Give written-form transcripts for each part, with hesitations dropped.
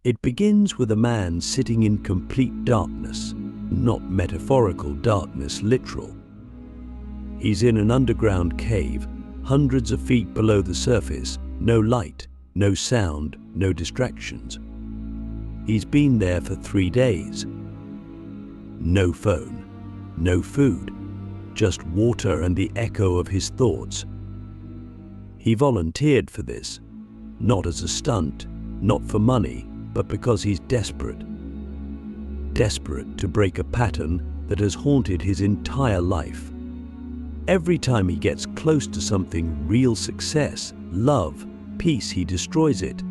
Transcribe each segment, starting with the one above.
It begins with a man sitting in complete darkness, not metaphorical darkness, literal. He's in an underground cave, hundreds of feet below the surface, no light, no sound, no distractions. He's been there for 3 days. No phone, no food, just water and the echo of his thoughts. He volunteered for this, not as a stunt, not for money, but because he's desperate. Desperate to break a pattern that has haunted his entire life. Every time he gets close to something, real success, love, peace, he destroys it.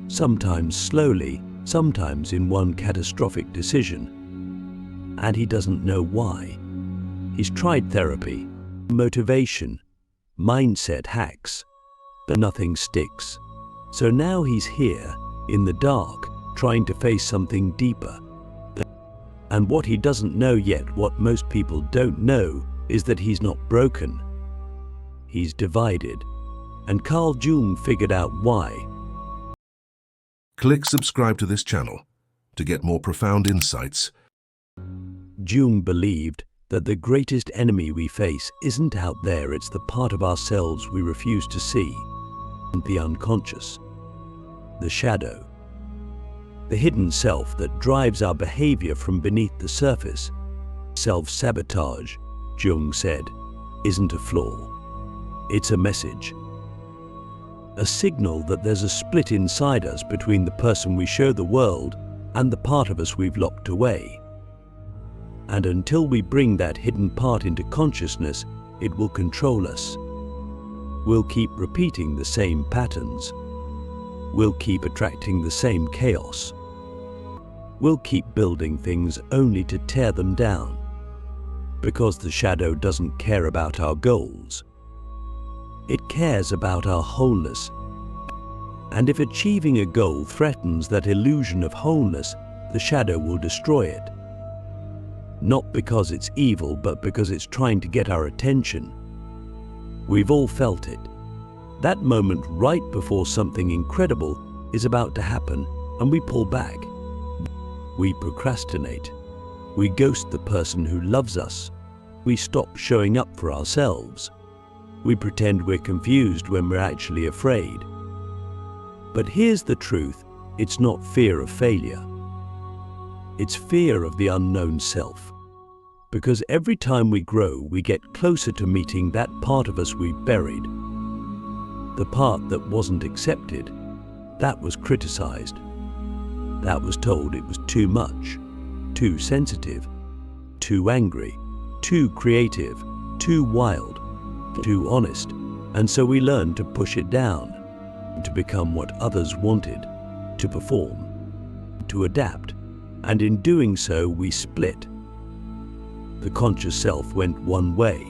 Sometimes slowly, sometimes in one catastrophic decision. And he doesn't know why. He's tried therapy, motivation, mindset hacks, but nothing sticks. So now he's here, in the dark, trying to face something deeper. And what he doesn't know yet, what most people don't know, is that he's not broken. He's divided. And Carl Jung figured out why. Click subscribe to this channel to get more profound insights. Jung believed that the greatest enemy we face isn't out there, it's the part of ourselves we refuse to see. The unconscious. The shadow. The hidden self that drives our behavior from beneath the surface. Self-sabotage, Jung said, isn't a flaw. It's a message. A signal that there's a split inside us between the person we show the world and the part of us we've locked away. And until we bring that hidden part into consciousness, it will control us. We'll keep repeating the same patterns. We'll keep attracting the same chaos. We'll keep building things only to tear them down. Because the shadow doesn't care about our goals. It cares about our wholeness. And if achieving a goal threatens that illusion of wholeness, the shadow will destroy it. Not because it's evil, but because it's trying to get our attention. We've all felt it. That moment right before something incredible is about to happen, and we pull back. We procrastinate. We ghost the person who loves us. We stop showing up for ourselves. We pretend we're confused when we're actually afraid. But here's the truth, it's not fear of failure. It's fear of the unknown self. Because every time we grow, we get closer to meeting that part of us we've buried. The part that wasn't accepted, that was criticized, that was told it was too much, too sensitive, too angry, too creative, too wild, too honest. And so we learned to push it down, to become what others wanted, to perform, to adapt. And in doing so, we split. The conscious self went one way.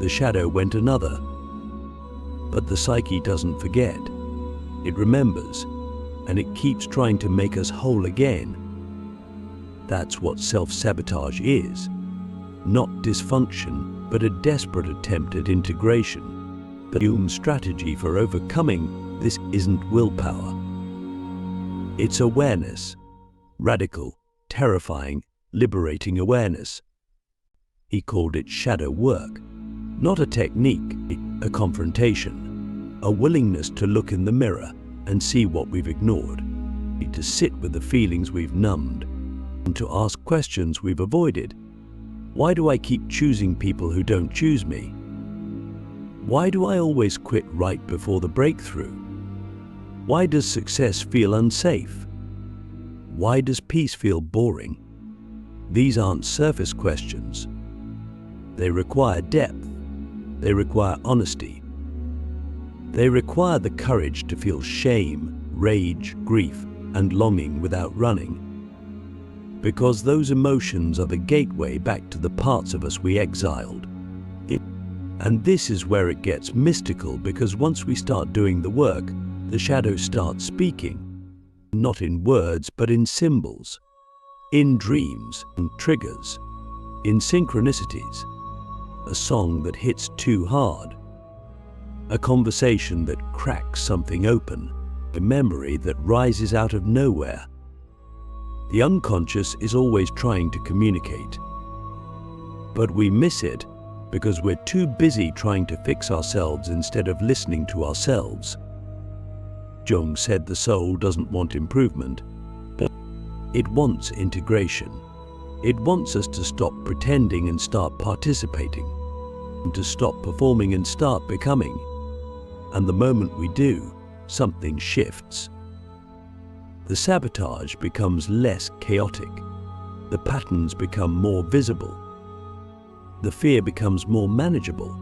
The shadow went another. But the psyche doesn't forget. It remembers, and it keeps trying to make us whole again. That's what self-sabotage is. Not dysfunction, but a desperate attempt at integration. The Jung strategy for overcoming this isn't willpower. It's awareness. Radical, terrifying, liberating awareness. He called it shadow work. Not a technique, a confrontation. A willingness to look in the mirror and see what we've ignored. To sit with the feelings we've numbed. And to ask questions we've avoided. Why do I keep choosing people who don't choose me? Why do I always quit right before the breakthrough? Why does success feel unsafe? Why does peace feel boring? These aren't surface questions. They require depth. They require honesty. They require the courage to feel shame, rage, grief, and longing without running. Because those emotions are the gateway back to the parts of us we exiled. And this is where it gets mystical, because once we start doing the work, the shadow starts speaking. Not in words, but in symbols. In dreams, in triggers, in synchronicities. A song that hits too hard. A conversation that cracks something open. a memory that rises out of nowhere. The unconscious is always trying to communicate, but we miss it because we're too busy trying to fix ourselves instead of listening to ourselves. Jung said the soul doesn't want improvement, but it wants integration. It wants us to stop pretending and start participating, and to stop performing and start becoming. And the moment we do, something shifts. The sabotage becomes less chaotic. The patterns become more visible. The fear becomes more manageable,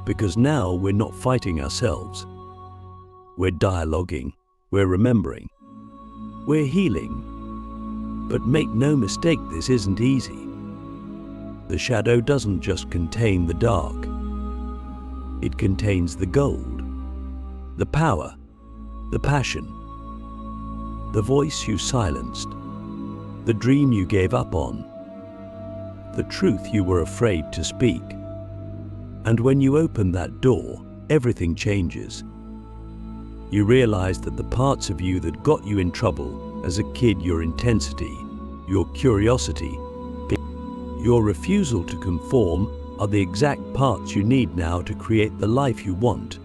because now we're not fighting ourselves. We're dialoguing, we're remembering, we're healing. But make no mistake, this isn't easy. The shadow doesn't just contain the dark. It contains the gold, the power, the passion, the voice you silenced, the dream you gave up on, the truth you were afraid to speak. And when you open that door, everything changes. You realize that the parts of you that got you in trouble as a kid, your intensity, your curiosity, your refusal to conform, are the exact parts you need now to create the life you want.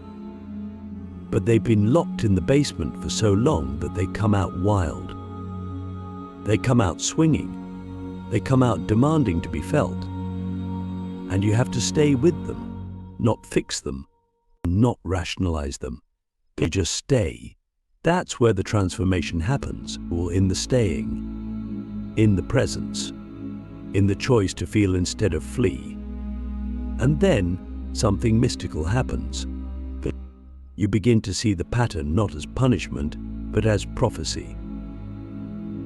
But they've been locked in the basement for so long that they come out wild. They come out swinging. They come out demanding to be felt. And you have to stay with them, not fix them, not rationalize them. You just stay. That's where the transformation happens, or in the staying, in the presence, in the choice to feel instead of flee. And then something mystical happens. You begin to see the pattern not as punishment, but as prophecy.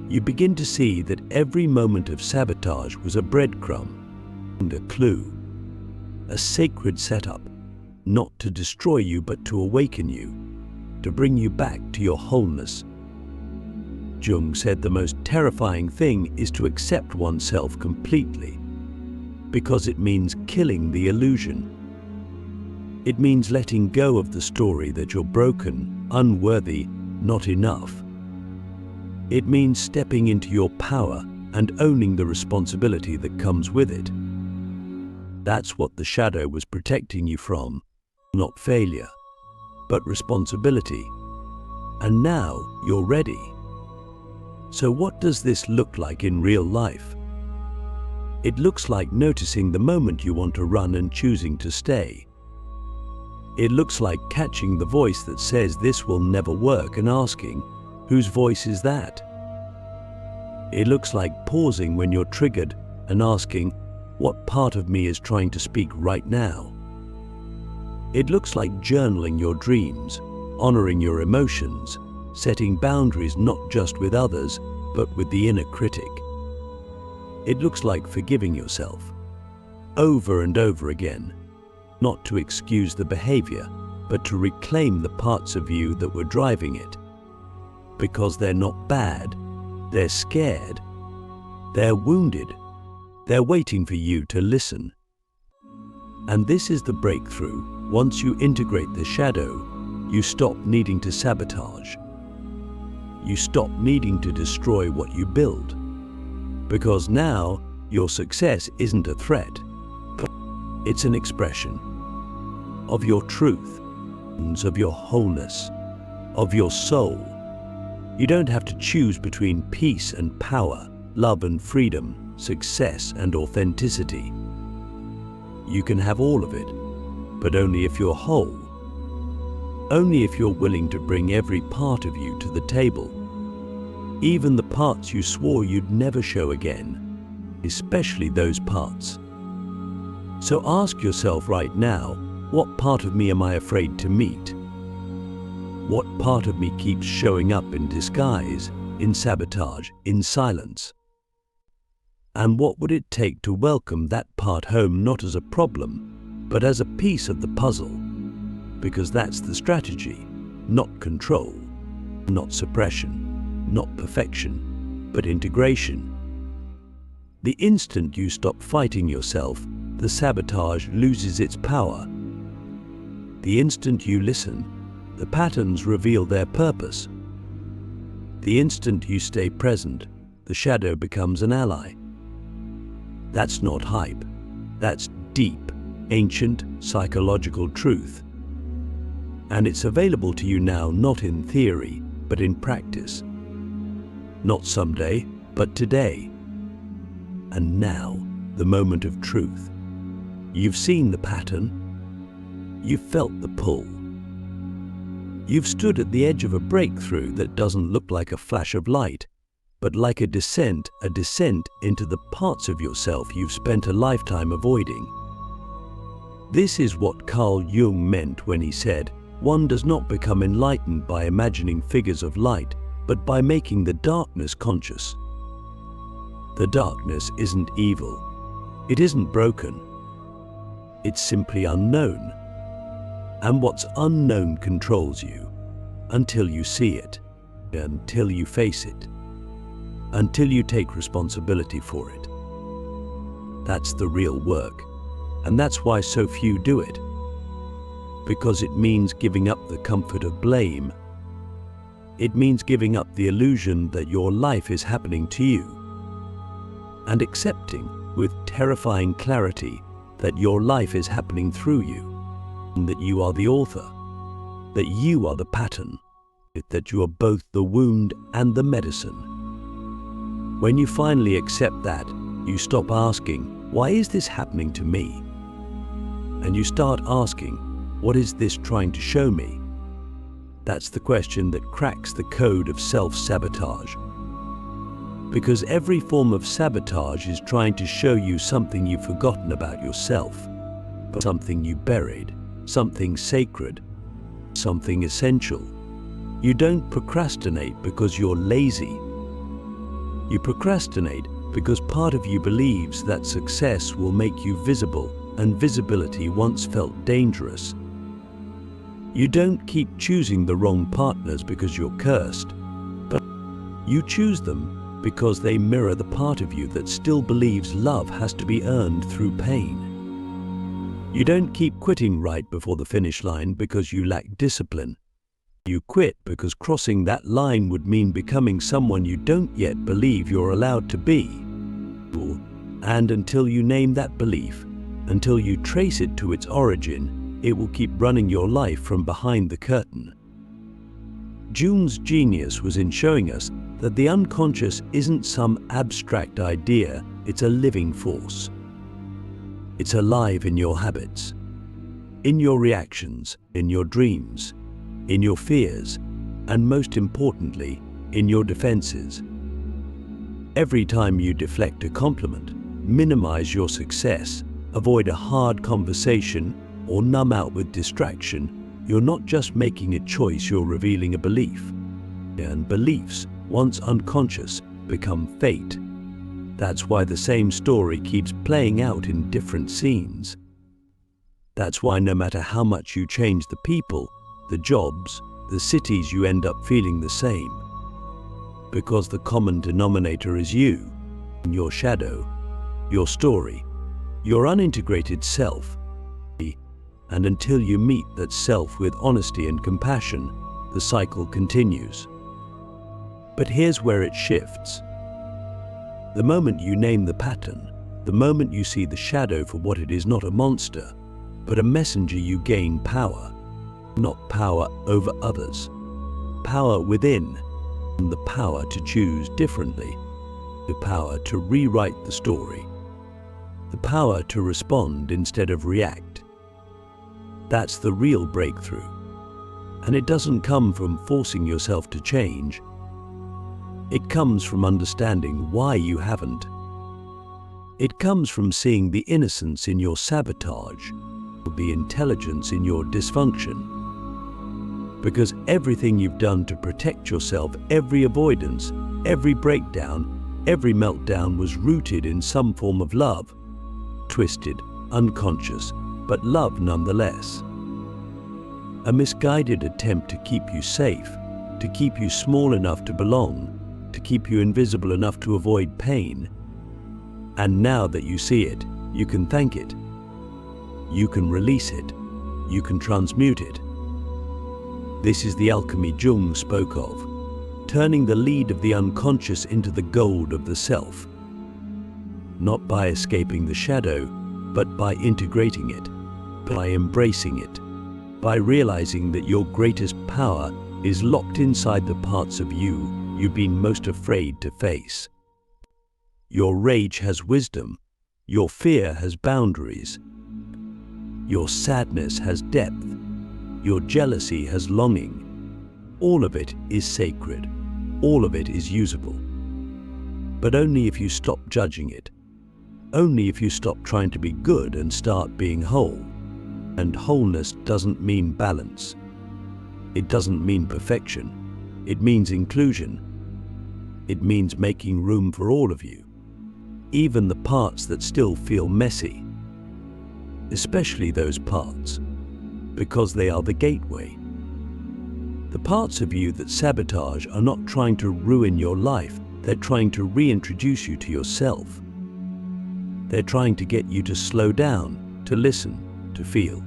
You begin to see that every moment of sabotage was a breadcrumb and a clue, a sacred setup, not to destroy you but to awaken you, to bring you back to your wholeness. Jung said the most terrifying thing is to accept oneself completely, because it means killing the illusion. It means letting go of the story that you're broken, unworthy, not enough. It means stepping into your power and owning the responsibility that comes with it. That's what the shadow was protecting you from, not failure, but responsibility. And now you're ready. So what does this look like in real life? It looks like noticing the moment you want to run and choosing to stay. It looks like catching the voice that says this will never work and asking, whose voice is that? It looks like pausing when you're triggered and asking, what part of me is trying to speak right now? It looks like journaling your dreams, honoring your emotions, setting boundaries not just with others, but with the inner critic. It looks like forgiving yourself, over and over again, not to excuse the behavior, but to reclaim the parts of you that were driving it. Because they're not bad, they're scared, they're wounded, they're waiting for you to listen. And this is the breakthrough. Once you integrate the shadow, you stop needing to sabotage. You stop needing to destroy what you build. Because now, your success isn't a threat. It's an expression of your truth, of your wholeness, of your soul. You don't have to choose between peace and power, love and freedom, success and authenticity. You can have all of it, but only if you're whole. Only if you're willing to bring every part of you to the table. Even the parts you swore you'd never show again, especially those parts. So ask yourself right now, what part of me am I afraid to meet? What part of me keeps showing up in disguise, in sabotage, in silence? And what would it take to welcome that part home, not as a problem, but as a piece of the puzzle? Because that's the strategy, not control, not suppression, not perfection, but integration. The instant you stop fighting yourself, the sabotage loses its power. The instant you listen, the patterns reveal their purpose. The instant you stay present, the shadow becomes an ally. That's not hype. That's deep, ancient, psychological truth. And it's available to you now, not in theory, but in practice. Not someday, but today. And now, the moment of truth. You've seen the pattern. You've felt the pull. You've stood at the edge of a breakthrough that doesn't look like a flash of light, but like a descent into the parts of yourself you've spent a lifetime avoiding. This is what Carl Jung meant when he said, "One does not become enlightened by imagining figures of light, but by making the darkness conscious." The darkness isn't evil. It isn't broken. It's simply unknown. And what's unknown controls you until you see it, until you face it, until you take responsibility for it. That's the real work, and that's why so few do it. Because it means giving up the comfort of blame. It means giving up the illusion that your life is happening to you, and accepting with terrifying clarity that your life is happening through you, and that you are the author, that you are the pattern, that you are both the wound and the medicine. When you finally accept that, you stop asking, "Why is this happening to me?" And you start asking, "What is this trying to show me?" That's the question that cracks the code of self-sabotage. Because every form of sabotage is trying to show you something you've forgotten about yourself, something you buried, something sacred, something essential. You don't procrastinate because you're lazy. You procrastinate because part of you believes that success will make you visible, and visibility once felt dangerous. You don't keep choosing the wrong partners because you're cursed, but you choose them because they mirror the part of you that still believes love has to be earned through pain. You don't keep quitting right before the finish line because you lack discipline. You quit because crossing that line would mean becoming someone you don't yet believe you're allowed to be. And until you name that belief, until you trace it to its origin, it will keep running your life from behind the curtain. Jung's genius was in showing us that the unconscious isn't some abstract idea, it's a living force. It's alive in your habits, in your reactions, in your dreams, in your fears, and most importantly, in your defenses. Every time you deflect a compliment, minimize your success, avoid a hard conversation, or numb out with distraction, you're not just making a choice, you're revealing a belief. And beliefs, once unconscious, become fate. That's why the same story keeps playing out in different scenes. That's why no matter how much you change the people, the jobs, the cities, you end up feeling the same. Because the common denominator is you, your shadow, your story, your unintegrated self. And until you meet that self with honesty and compassion, the cycle continues. But here's where it shifts. The moment you name the pattern, the moment you see the shadow for what it is, not a monster, but a messenger, you gain power. Not power over others, power within, and the power to choose differently, the power to rewrite the story, the power to respond instead of react. That's the real breakthrough. And it doesn't come from forcing yourself to change. It comes from understanding why you haven't. It comes from seeing the innocence in your sabotage, the intelligence in your dysfunction. Because everything you've done to protect yourself, every avoidance, every breakdown, every meltdown was rooted in some form of love. Twisted, unconscious, but love nonetheless. A misguided attempt to keep you safe, to keep you small enough to belong, to keep you invisible enough to avoid pain. And now that you see it, you can thank it. You can release it. You can transmute it. This is the alchemy Jung spoke of, turning the lead of the unconscious into the gold of the self. Not by escaping the shadow, but by integrating it, by embracing it, by realizing that your greatest power is locked inside the parts of you you've been most afraid to face. Your rage has wisdom, your fear has boundaries, your sadness has depth, your jealousy has longing. All of it is sacred, all of it is usable. But only if you stop judging it, only if you stop trying to be good and start being whole. And wholeness doesn't mean balance. It doesn't mean perfection. It means inclusion. It means making room for all of you, even the parts that still feel messy. Especially those parts, because they are the gateway. The parts of you that sabotage are not trying to ruin your life, they're trying to reintroduce you to yourself. They're trying to get you to slow down, to listen, to feel.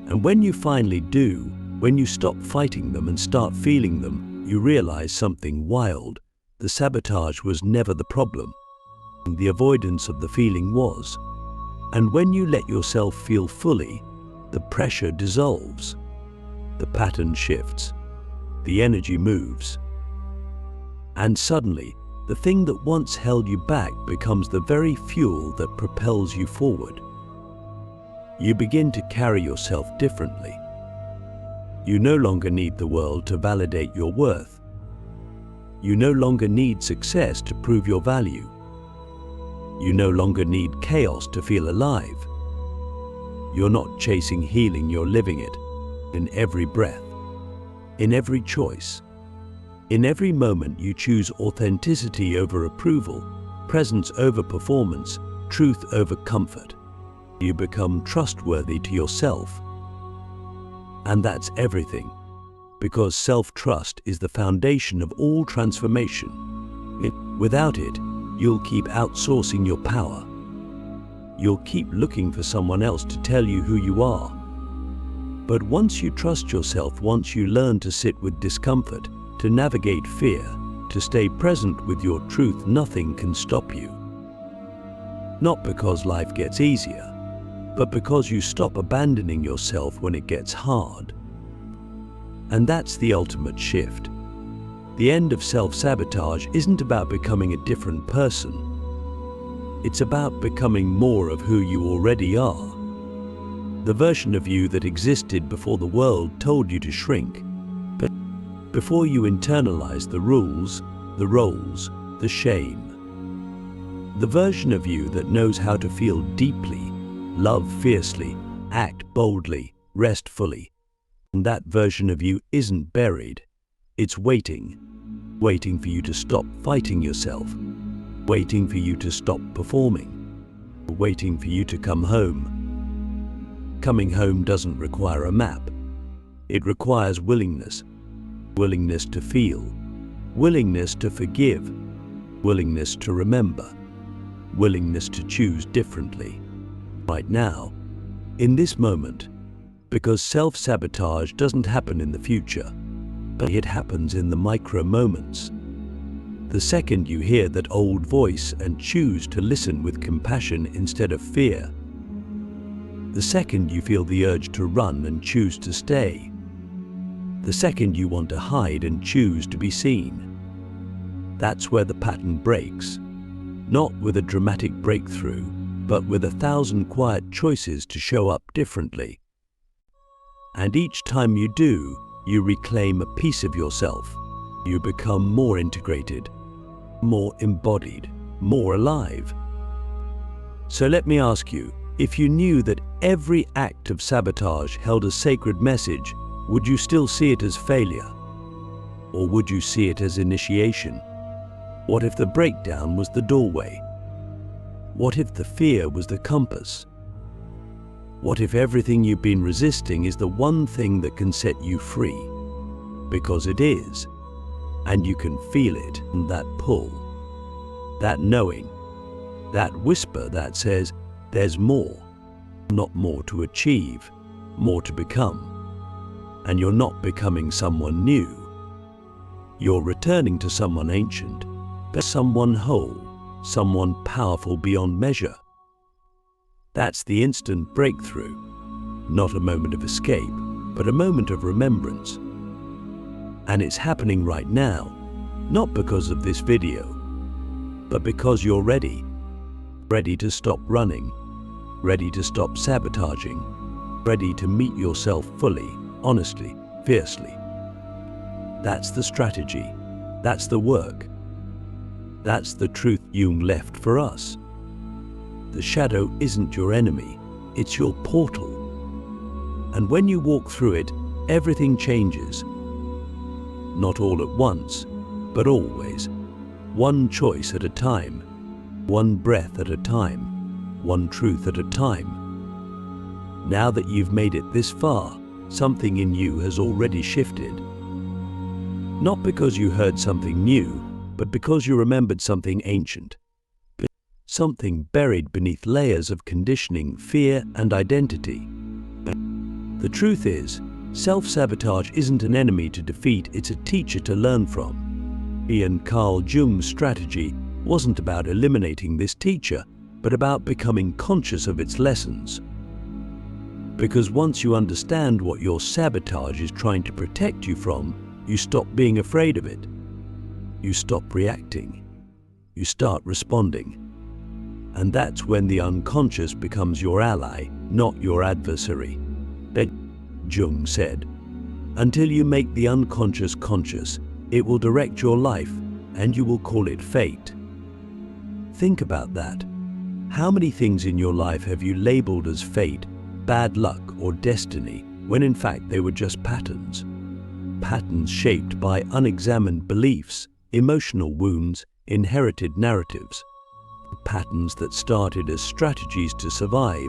And when you finally do, when you stop fighting them and start feeling them, you realize something wild. The sabotage was never the problem. The avoidance of the feeling was. And when you let yourself feel fully, the pressure dissolves. The pattern shifts. The energy moves. And suddenly, the thing that once held you back becomes the very fuel that propels you forward. You begin to carry yourself differently. You no longer need the world to validate your worth. You no longer need success to prove your value. You no longer need chaos to feel alive. You're not chasing healing, you're living it. In every breath, in every choice, in every moment you choose authenticity over approval, presence over performance, truth over comfort. You become trustworthy to yourself. And that's everything, because self-trust is the foundation of all transformation. Without it, you'll keep outsourcing your power. You'll keep looking for someone else to tell you who you are. But once you trust yourself, once you learn to sit with discomfort, to navigate fear, to stay present with your truth, nothing can stop you. Not because life gets easier, but because you stop abandoning yourself when it gets hard. And that's the ultimate shift. The end of self-sabotage isn't about becoming a different person. It's about becoming more of who you already are. The version of you that existed before the world told you to shrink, but before you internalized the rules, the roles, the shame. The version of you that knows how to feel deeply, love fiercely, act boldly, rest fully. And that version of you isn't buried. It's waiting for you to stop fighting yourself, waiting for you to stop performing, waiting for you to come home. Coming home doesn't require a map. It requires willingness. Willingness to feel, willingness to forgive, willingness to remember, willingness to choose differently. Right now, in this moment, because self-sabotage doesn't happen in the future, but it happens in the micro moments. The second you hear that old voice and choose to listen with compassion instead of fear. The second you feel the urge to run and choose to stay. The second you want to hide and choose to be seen. That's where the pattern breaks. Not with a dramatic breakthrough, but with 1,000 quiet choices to show up differently. And each time you do, you reclaim a piece of yourself. You become more integrated, more embodied, more alive. So let me ask you, if you knew that every act of sabotage held a sacred message, would you still see it as failure? Or would you see it as initiation? What if the breakdown was the doorway? What if the fear was the compass? What if everything you've been resisting is the one thing that can set you free? Because it is, and you can feel it, and that pull, that knowing, that whisper that says, there's more, not more to achieve, more to become. And you're not becoming someone new. You're returning to someone ancient, but someone whole, someone powerful beyond measure. That's the instant breakthrough. Not a moment of escape, but a moment of remembrance. And it's happening right now, not because of this video, but because you're ready. Ready to stop running, ready to stop sabotaging, ready to meet yourself fully, honestly, fiercely. That's the strategy. That's the work. That's the truth Jung left for us. The shadow isn't your enemy, it's your portal. And when you walk through it, everything changes. Not all at once, but always. One choice at a time, one breath at a time, one truth at a time. Now that you've made it this far, something in you has already shifted. Not because you heard something new, but because you remembered something ancient. Something buried beneath layers of conditioning, fear, and identity. The truth is, self-sabotage isn't an enemy to defeat, it's a teacher to learn from. Carl Jung's strategy wasn't about eliminating this teacher, but about becoming conscious of its lessons. Because once you understand what your sabotage is trying to protect you from, you stop being afraid of it. You stop reacting. You start responding. And that's when the unconscious becomes your ally, not your adversary. Jung said, until you make the unconscious conscious, it will direct your life, and you will call it fate. Think about that. How many things in your life have you labeled as fate, bad luck, or destiny, when in fact they were just patterns? Patterns shaped by unexamined beliefs, emotional wounds, inherited narratives. Patterns that started as strategies to survive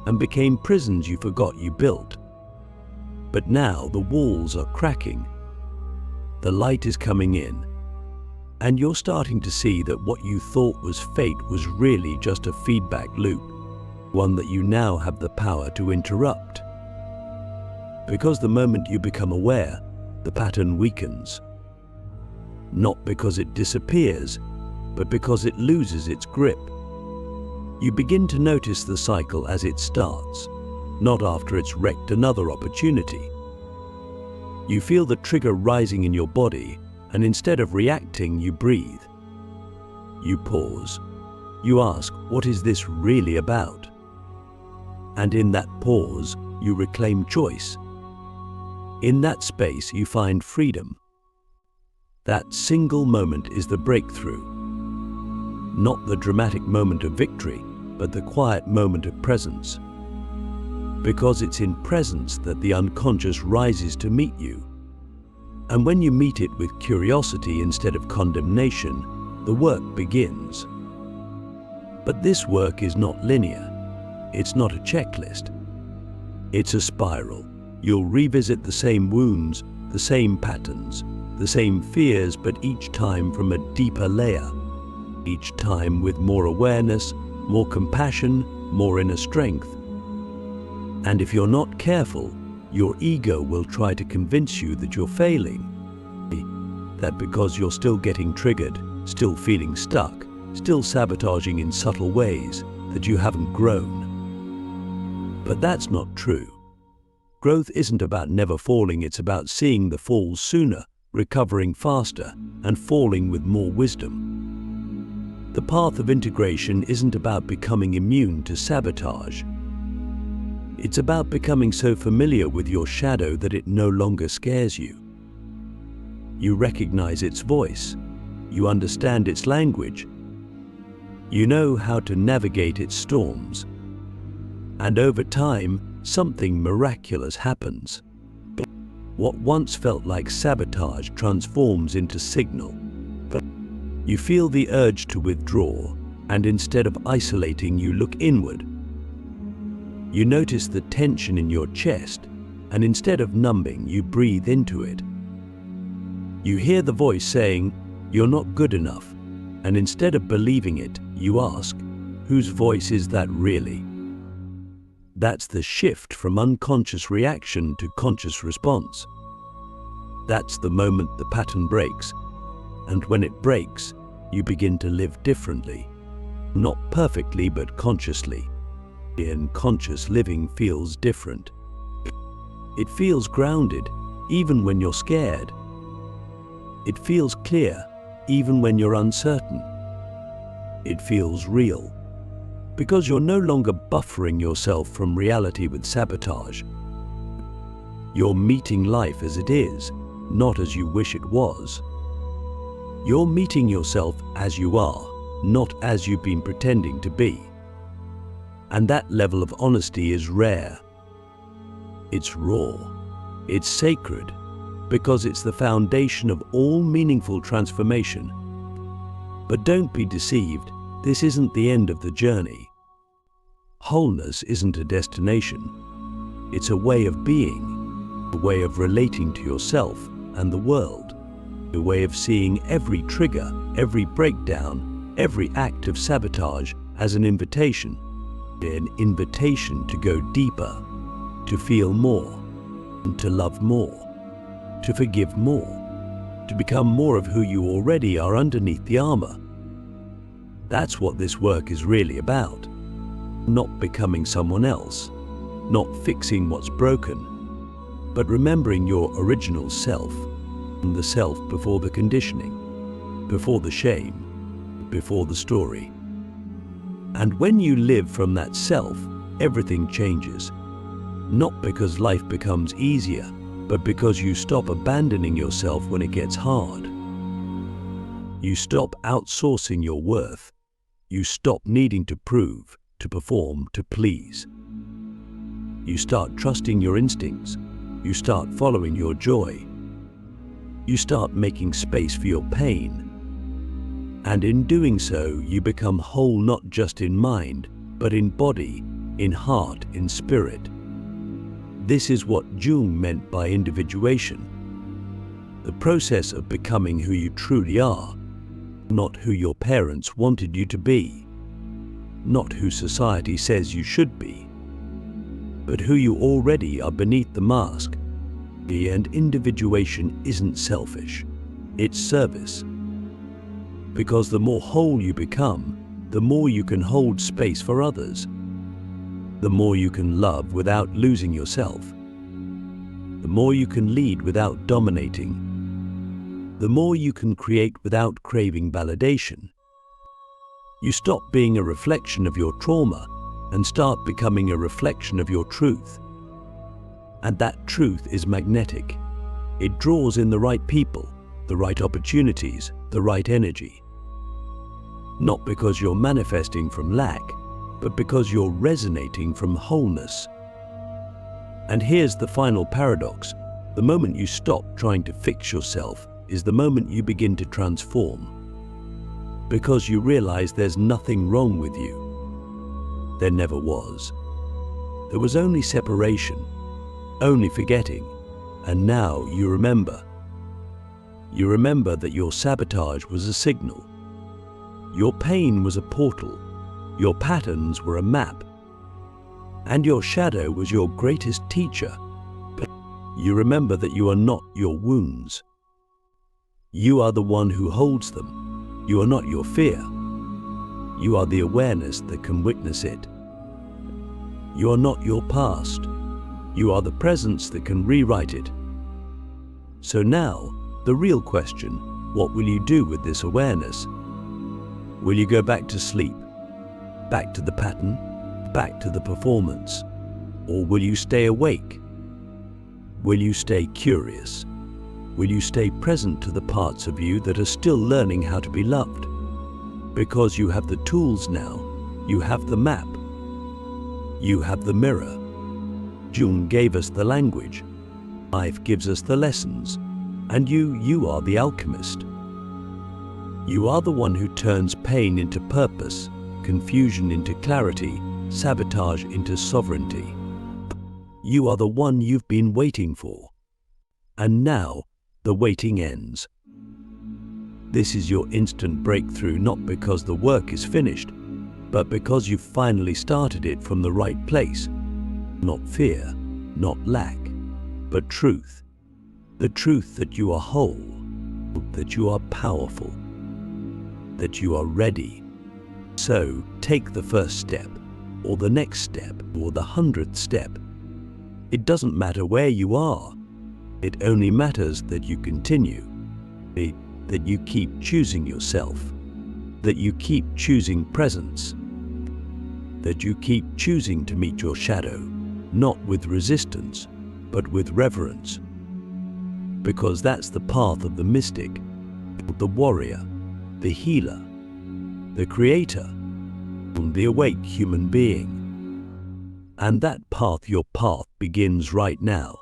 and became prisons you forgot you built. But now the walls are cracking. The light is coming in, and you're starting to see that what you thought was fate was really just a feedback loop, one that you now have the power to interrupt. Because the moment you become aware, the pattern weakens. Not because it disappears, but because it loses its grip. You begin to notice the cycle as it starts, not after it's wrecked another opportunity. You feel the trigger rising in your body, and instead of reacting, you breathe. You pause. You ask, what is this really about? And in that pause, you reclaim choice. In that space, you find freedom. That single moment is the breakthrough. Not the dramatic moment of victory, but the quiet moment of presence. Because it's in presence that the unconscious rises to meet you. And when you meet it with curiosity instead of condemnation, the work begins. But this work is not linear. It's not a checklist. It's a spiral. You'll revisit the same wounds, the same patterns, the same fears, but each time from a deeper layer. Each time with more awareness, more compassion, more inner strength. And if you're not careful, your ego will try to convince you that you're failing. That because you're still getting triggered, still feeling stuck, still sabotaging in subtle ways, that you haven't grown. But that's not true. Growth isn't about never falling, it's about seeing the falls sooner, recovering faster, and falling with more wisdom. The path of integration isn't about becoming immune to sabotage. It's about becoming so familiar with your shadow that it no longer scares you. You recognize its voice. You understand its language. You know how to navigate its storms. And over time, something miraculous happens. What once felt like sabotage transforms into signal. You feel the urge to withdraw, and instead of isolating, you look inward. You notice the tension in your chest, and instead of numbing, you breathe into it. You hear the voice saying, "You're not good enough," and instead of believing it, you ask, "Whose voice is that really?" That's the shift from unconscious reaction to conscious response. That's the moment the pattern breaks. And when it breaks, you begin to live differently. Not perfectly, but consciously. And conscious living feels different. It feels grounded, even when you're scared. It feels clear, even when you're uncertain. It feels real, because you're no longer buffering yourself from reality with sabotage. You're meeting life as it is, not as you wish it was. You're meeting yourself as you are, not as you've been pretending to be. And that level of honesty is rare. It's raw. It's sacred, because it's the foundation of all meaningful transformation. But don't be deceived, this isn't the end of the journey. Wholeness isn't a destination. It's a way of being, a way of relating to yourself and the world, a way of seeing every trigger, every breakdown, every act of sabotage as an invitation to go deeper, to feel more, and to love more, to forgive more, to become more of who you already are underneath the armor. That's what this work is really about. Not becoming someone else, not fixing what's broken, but remembering your original self, the self before the conditioning, before the shame, before the story. And when you live from that self, everything changes. Not because life becomes easier, but because you stop abandoning yourself when it gets hard. You stop outsourcing your worth. You stop needing to prove, to perform, to please. You start trusting your instincts. You start following your joy. You start making space for your pain. And in doing so, you become whole not just in mind, but in body, in heart, in spirit. This is what Jung meant by individuation. The process of becoming who you truly are, not who your parents wanted you to be, not who society says you should be, but who you already are beneath the mask. And individuation isn't selfish, it's service. Because the more whole you become, the more you can hold space for others. The more you can love without losing yourself. The more you can lead without dominating. The more you can create without craving validation. You stop being a reflection of your trauma and start becoming a reflection of your truth. And that truth is magnetic. It draws in the right people, the right opportunities, the right energy. Not because you're manifesting from lack, but because you're resonating from wholeness. And here's the final paradox. The moment you stop trying to fix yourself is the moment you begin to transform. Because you realize there's nothing wrong with you. There never was. There was only separation, only forgetting, and now you remember. You remember that your sabotage was a signal. Your pain was a portal. Your patterns were a map. And your shadow was your greatest teacher. But you remember that you are not your wounds. You are the one who holds them. You are not your fear. You are the awareness that can witness it. You are not your past. You are the presence that can rewrite it. So now, the real question, what will you do with this awareness? Will you go back to sleep? Back to the pattern? Back to the performance? Or will you stay awake? Will you stay curious? Will you stay present to the parts of you that are still learning how to be loved? Because you have the tools now. You have the map. You have the mirror. Jung gave us the language. Life gives us the lessons. And you are the alchemist. You are the one who turns pain into purpose, confusion into clarity, sabotage into sovereignty. You are the one you've been waiting for. And now, the waiting ends. This is your instant breakthrough, not because the work is finished, but because you've finally started it from the right place, Not fear, not lack, but truth. The truth that you are whole, that you are powerful, that you are ready. So, take the first step, or the next step, or the 100th step. It doesn't matter where you are. It only matters that you continue, that you keep choosing yourself, that you keep choosing presence, that you keep choosing to meet your shadow, not with resistance, but with reverence. Because that's the path of the mystic, the warrior, the healer, the creator, the awake human being. And that path, your path, begins right now.